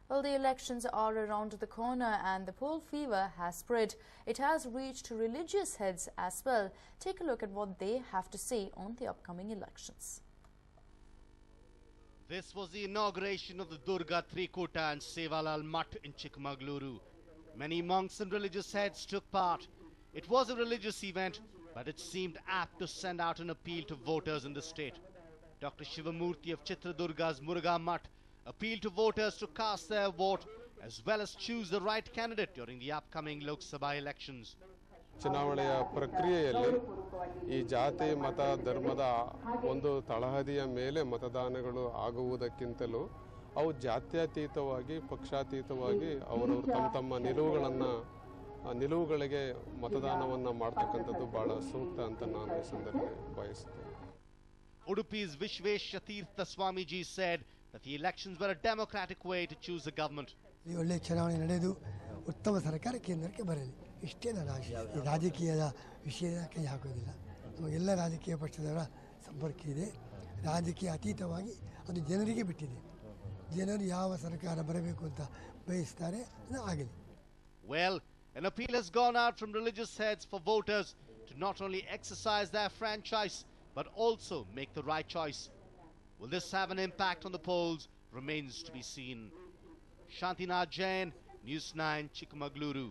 Well, the elections are around the corner and the poll fever has spread. It has reached religious heads as well. Take a look at what they have to say on the upcoming elections. This was the inauguration of the Durga Trikuta and Sevalal Mutt in Chikmagaluru. Many monks and religious heads took part. It was a religious event, but it seemed apt to send out an appeal to voters in the state. Dr. Shivamurthy of Chitradurga's Muruga Mutt appealed to voters to cast their vote as well as choose the right candidate during the upcoming Lok Sabha elections. ಚುನಾವಣೆಯ ಪ್ರಕ್ರಿಯೆಯಲ್ಲಿ ಈ ಜಾತಿ ಮತ ಧರ್ಮದ ಒಂದು ತಳಹದಿಯ ಮೇಲೆ ಮತದಾನಗಳು ಆಗುವುದಕ್ಕಿಂತಲೂ ಅವು ಜಾತ್ಯತೀತವಾಗಿ ಪಕ್ಷಾತೀತವಾಗಿ ಅವರು ತಮ್ಮ ನಿಲುವುಗಳಿಗೆ ಮತದಾನವನ್ನು ಮಾಡತಕ್ಕಂಥದ್ದು ಬಹಳ ಸೂಕ್ತ ಅಂತ ನಾನು ಈ ಸಂದರ್ಭದಲ್ಲಿ ಬಯಸುತ್ತೇನೆ. Udupi's Vishveshatirtha Swamiji said that the elections were a democratic way to choose a government. ಈ ಒಳ್ಳೆ ಚುನಾವಣೆ ನಡೆದು ಉತ್ತಮ ಸರ್ಕಾರ ಕೇಂದ್ರಕ್ಕೆ ಬರಲಿ ಇಷ್ಟೇ ನನ್ನ ಆಶೆ. ಈ ರಾಜಕೀಯದ ವಿಷಯ ಕೈ ಹಾಕೋದಿಲ್ಲ. ನಮಗೆಲ್ಲ ರಾಜಕೀಯ ಪಕ್ಷದವರ ಸಂಪರ್ಕ ಇದೆ. ರಾಜಕೀಯ ಅತೀತವಾಗಿ ಅದು ಜನರಿಗೆ ಬಿಟ್ಟಿದೆ. ಜನರು ಯಾವ ಸರ್ಕಾರ ಬರಬೇಕು ಅಂತ ಬಯಸ್ತಾರೆ ಅದು ಆಗಲಿ. Well, an appeal has gone out from religious heads for voters to not only exercise their franchise but also make the right choice. Will this have an impact on the polls remains to be seen. Shantinath Jain, News 9, Chikmagaluru.